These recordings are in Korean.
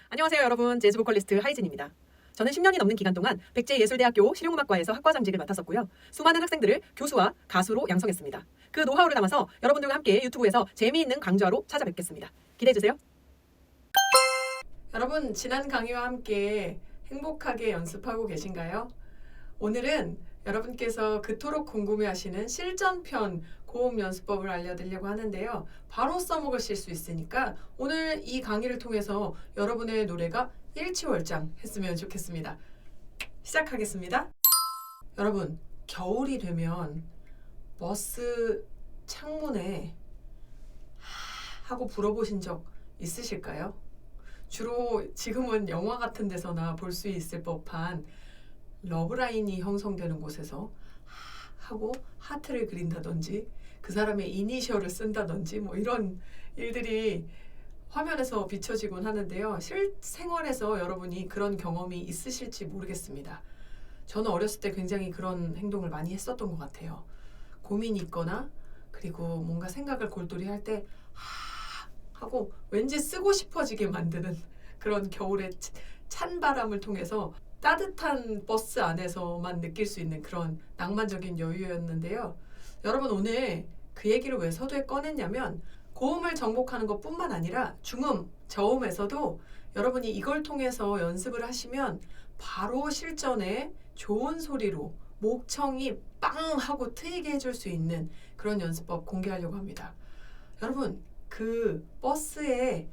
안녕하세요 여러분, 재즈 보컬리스트 하이진입니다. 저는 10년이 넘는 기간 동안 백제예술대학교 실용음악과에서 학과장직을 맡았었고요. 수많은 학생들을 교수와 가수로 양성했습니다. 그 노하우를 담아서 여러분들과 함께 유튜브에서 재미있는 강좌로 찾아뵙겠습니다. 기대해주세요. 여러분, 지난 강의와 함께 행복하게 연습하고 계신가요? 오늘은 여러분께서 그토록 궁금해하시는 실전편 고음 연습법을 알려드리려고 하는데요. 바로 써먹으실 수 있으니까 오늘 이 강의를 통해서 여러분의 노래가 일취월장 했으면 좋겠습니다. 시작하겠습니다. 여러분, 겨울이 되면 버스 창문에 하고 불어보신 적 있으실까요? 주로 지금은 영화 같은 데서나 볼 수 있을 법한 러브라인이 형성되는 곳에서 하고 하트를 그린다든지 그 사람의 이니셜을 쓴다든지 뭐 이런 일들이 화면에서 비춰지곤 하는데요. 실생활에서 여러분이 그런 경험이 있으실지 모르겠습니다. 저는 어렸을 때 굉장히 그런 행동을 많이 했었던 것 같아요. 고민이 있거나 그리고 뭔가 생각을 골똘히 할 때 하고 왠지 쓰고 싶어지게 만드는 그런 겨울의 찬 바람을 통해서 따뜻한 버스 안에서만 느낄 수 있는 그런 낭만적인 여유였는데요. 여러분, 오늘 그 얘기를 왜 서두에 꺼냈냐면 고음을 정복하는 것뿐만 아니라 중음, 저음에서도 여러분이 이걸 통해서 연습을 하시면 바로 실전에 좋은 소리로 목청이 빵 하고 트이게 해줄 수 있는 그런 연습법 공개하려고 합니다. 여러분, 그 버스에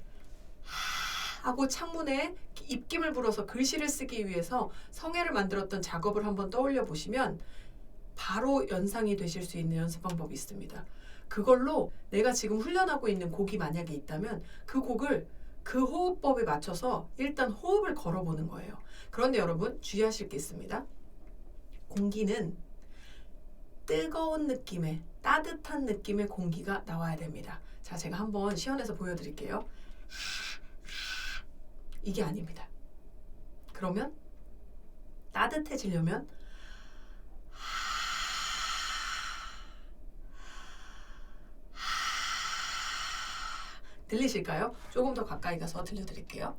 하고 창문에 입김을 불어서 글씨를 쓰기 위해서 성애를 만들었던 작업을 한번 떠올려 보시면 바로 연상이 되실 수 있는 연습 방법이 있습니다. 그걸로 내가 지금 훈련하고 있는 곡이 만약에 있다면 그 곡을 그 호흡법에 맞춰서 일단 호흡을 걸어보는 거예요. 그런데 여러분, 주의하실 게 있습니다. 공기는 뜨거운 느낌의, 따뜻한 느낌의 공기가 나와야 됩니다. 자, 제가 한번 시연해서 보여드릴게요. 이게 아닙니다. 그러면 따뜻해지려면 들리실까요? 조금 더 가까이 가서 들려드릴게요.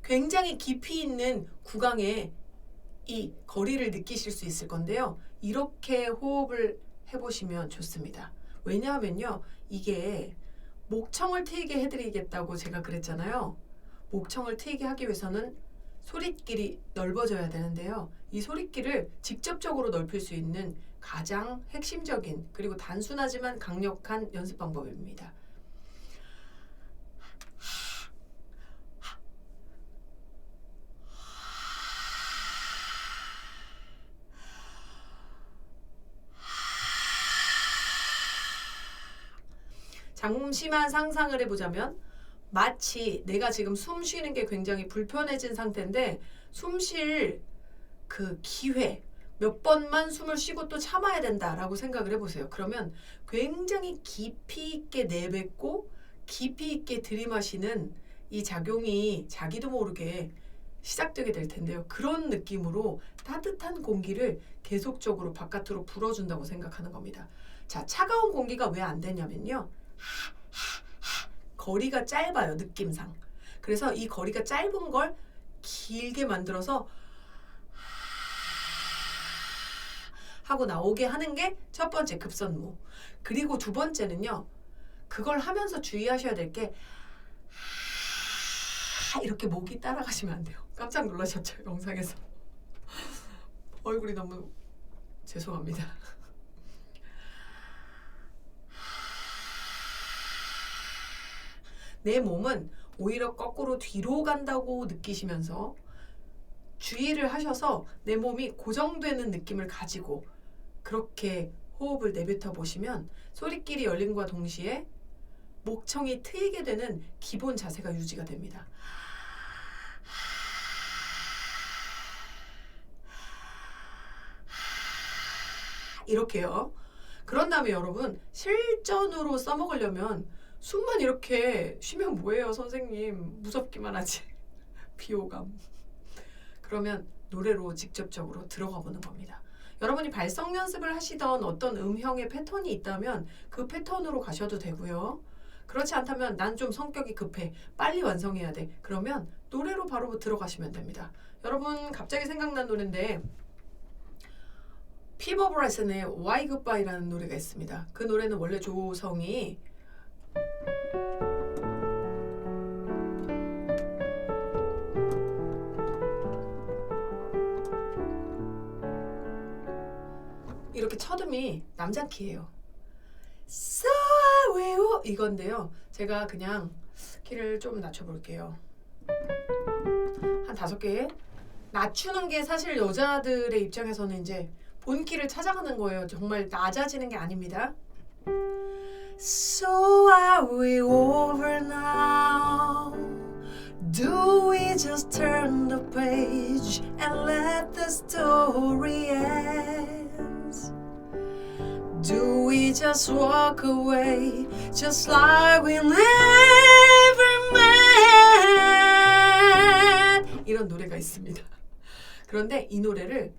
굉장히 깊이 있는 구강에 이 거리를 느끼실 수 있을 건데요. 이렇게 호흡을 해보시면 좋습니다. 왜냐하면요, 이게 목청을 트이게 해드리겠다고 제가 그랬잖아요. 목청을 트이게 하기 위해서는 소릿길이 넓어져야 되는데요. 이 소릿길을 직접적으로 넓힐 수 있는 가장 핵심적인 그리고 단순하지만 강력한 연습 방법입니다. 잠시만 상상을 해보자면 마치 내가 지금 숨 쉬는 게 굉장히 불편해진 상태인데 숨 쉴 그 기회 몇 번만 숨을 쉬고 또 참아야 된다라고 생각을 해보세요. 그러면 굉장히 깊이 있게 내뱉고 깊이 있게 들이마시는 이 작용이 자기도 모르게 시작되게 될 텐데요. 그런 느낌으로 따뜻한 공기를 계속적으로 바깥으로 불어준다고 생각하는 겁니다. 자, 차가운 공기가 왜 안 되냐면요. 거리가 짧아요, 느낌상. 그래서 이 거리가 짧은 걸 길게 만들어서 하고 나오게 하는 게 첫 번째 급선무. 그리고 두 번째는요, 그걸 하면서 주의하셔야 될 게 이렇게 목이 따라가시면 안 돼요. 깜짝 놀라셨죠, 영상에서. 얼굴이 너무 죄송합니다. 내 몸은 오히려 거꾸로 뒤로 간다고 느끼시면서 주의를 하셔서 내 몸이 고정되는 느낌을 가지고 그렇게 호흡을 내뱉어 보시면 소리끼리 열림과 동시에 목청이 트이게 되는 기본 자세가 유지가 됩니다. 이렇게요. 그런 다음에 여러분, 실전으로 써먹으려면 숨만 이렇게 쉬면 뭐예요, 선생님? 무섭기만 하지. 비호감. 그러면 노래로 직접적으로 들어가 보는 겁니다. 여러분이 발성 연습을 하시던 어떤 음형의 패턴이 있다면 그 패턴으로 가셔도 되고요. 그렇지 않다면 난 좀 성격이 급해. 빨리 완성해야 돼. 그러면 노래로 바로 들어가시면 됩니다. 여러분 갑자기 생각난 노래인데 피버 브라이슨의 Why Goodbye라는 노래가 있습니다. 그 노래는 원래 조성이 이렇게 첫음이 남자 키예요. So I will 이건데요. 제가 그냥 키를 좀 낮춰볼게요. 한 5개 낮추는 게 사실 여자들의 입장에서는 이제 본키를 찾아가는 거예요. 정말 낮아지는 게 아닙니다. So are we over now? Do we just turn the page and let the story end? Do we just walk away just like we never met? 이런 노래가 있습니다. 그런데 이 노래를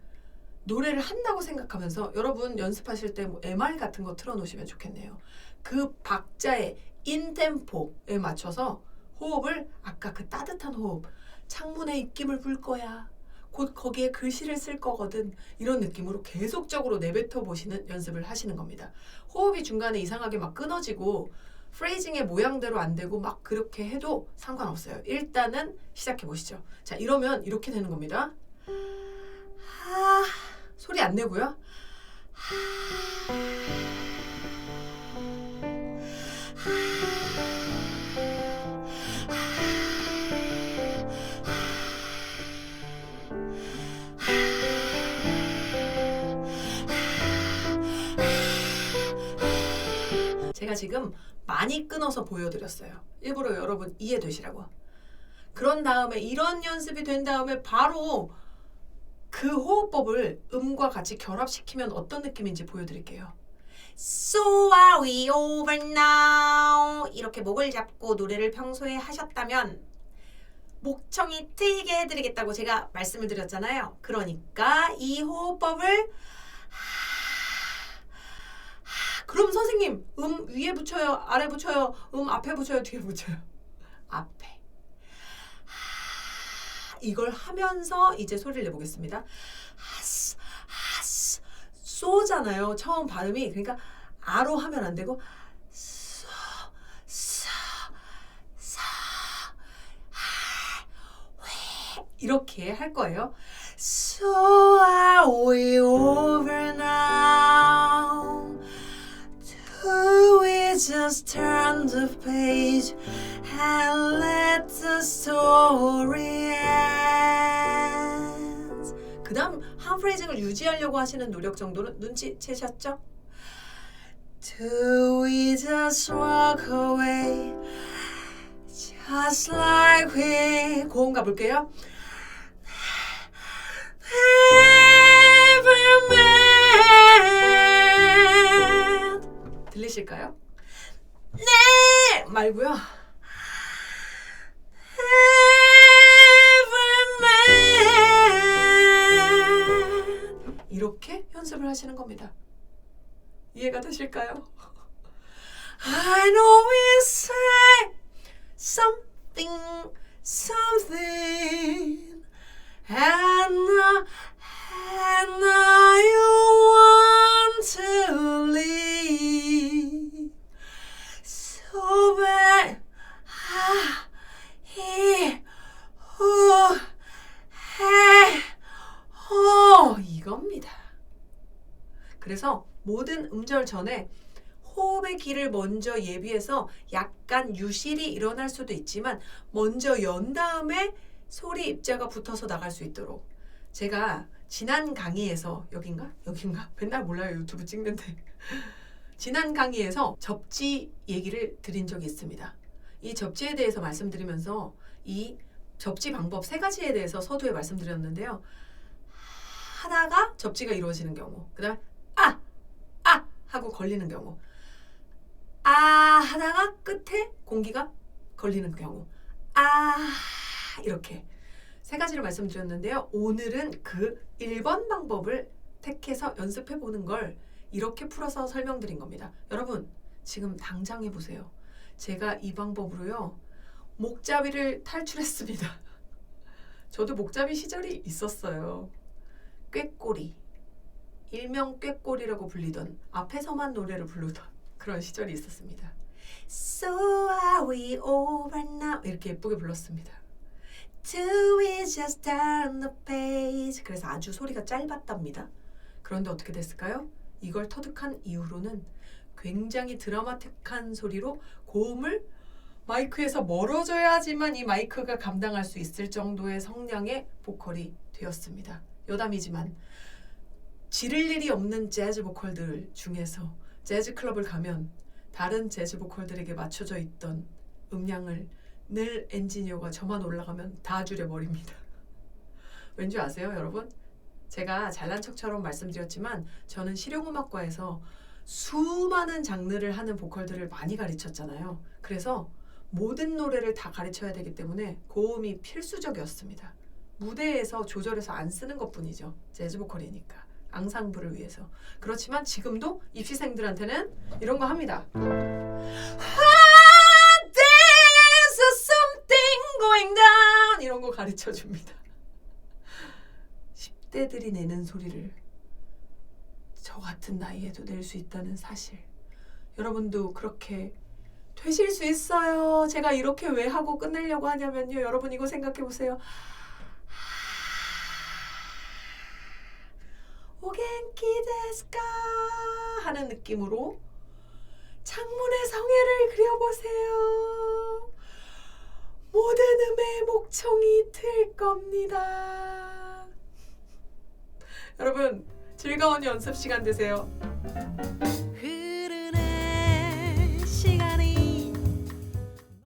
한다고 생각하면서 여러분 연습하실 때 뭐 MR 같은 거 틀어놓으시면 좋겠네요. 그 박자의 인템포에 맞춰서 호흡을 아까 그 따뜻한 호흡 창문에 입김을 불 거야. 곧 거기에 글씨를 쓸 거거든. 이런 느낌으로 계속적으로 내뱉어 보시는 연습을 하시는 겁니다. 호흡이 중간에 이상하게 막 끊어지고 프레이징의 모양대로 안 되고 막 그렇게 해도 상관없어요. 일단은 시작해 보시죠. 자, 이러면 이렇게 되는 겁니다. 소리 안 내고요. 제가 지금 많이 끊어서 보여드렸어요. 일부러 여러분 이해되시라고. 그런 다음에 이런 연습이 된 다음에 바로 그 호흡법을 음과 같이 결합시키면 어떤 느낌인지 보여드릴게요. So are we over now? 이렇게 목을 잡고 노래를 평소에 하셨다면 목청이 트이게 해드리겠다고 제가 말씀을 드렸잖아요. 그러니까 이 호흡법을 그럼 선생님 음 위에 붙여요? 아래 붙여요? 앞에 붙여요? 뒤에 붙여요? 앞에. 이걸 하면서 이제 소리를 내보겠습니다. 쏘잖아요. 처음 발음이. 그러니까 아로 하면 안 되고 이렇게 할 거예요. So are we over now? Do we just turn the page and let the story end? 그 다음 한 프레이징을 유지하려고 하시는 노력 정도는 눈치채셨죠? Do we just walk away just like we 고음 가볼게요. 들리실까요? 네! 말고요. 이렇게 연습을 하시는 겁니다. 이해가 되실까요? I know we say something and now you want to leave so bad. 이겁니다. 그래서 모든 음절 전에 호흡의 길을 먼저 예비해서 약간 유실이 일어날 수도 있지만 먼저 연 다음에 소리 입자가 붙어서 나갈 수 있도록 제가 지난 강의에서 여긴가? 맨날 몰라요. 유튜브 찍는데 지난 강의에서 접지 얘기를 드린 적이 있습니다. 이 접지에 대해서 말씀드리면서 이 접지 방법 3가지에 대해서 서두에 말씀드렸는데요. 하나가 접지가 이루어지는 경우, 그 다음에 하고 걸리는 경우, 하다가 끝에 공기가 걸리는 경우, 이렇게 3가지를 말씀드렸는데요. 오늘은 그 1번 방법을 택해서 연습해 보는 걸 이렇게 풀어서 설명드린 겁니다. 여러분 지금 당장 해보세요. 제가 이 방법으로요 목잡이를 탈출했습니다. 저도 목잡이 시절이 있었어요. 꾀꼬리, 일명 꾀꼬리라고 불리던 앞에서만 노래를 부르던 그런 시절이 있었습니다. So are we over now 이렇게 예쁘게 불렀습니다. Till we just turn the page. 그래서 아주 소리가 짧았답니다. 그런데 어떻게 됐을까요? 이걸 터득한 이후로는 굉장히 드라마틱한 소리로 고음을 마이크에서 멀어져야지만 이 마이크가 감당할 수 있을 정도의 성량의 보컬이 되었습니다. 여담이지만 지를 일이 없는 재즈 보컬들 중에서 재즈 클럽을 가면 다른 재즈 보컬들에게 맞춰져 있던 음량을 늘 엔지니어가 저만 올라가면 다 줄여버립니다. 왠지 아세요, 여러분? 제가 잘난 척처럼 말씀드렸지만 저는 실용음악과에서 수많은 장르를 하는 보컬들을 많이 가르쳤잖아요. 그래서 모든 노래를 다 가르쳐야 되기 때문에 고음이 필수적이었습니다. 무대에서 조절해서 안 쓰는 것뿐이죠. 재즈 보컬이니까. 앙상블을 위해서. 그렇지만 지금도 입시생들한테는 이런 거 합니다. There's something going down 이런 거 가르쳐 줍니다. 10대들이 내는 소리를 저 같은 나이에도 낼 수 있다는 사실. 여러분도 그렇게 되실 수 있어요. 제가 이렇게 왜 하고 끝내려고 하냐면요. 여러분 이거 생각해 보세요. 오겐키 데스까 하는 느낌으로 창문의 성애를 그려보세요. 모든 음의 목청이 틀 겁니다. 여러분 즐거운 연습 시간 되세요.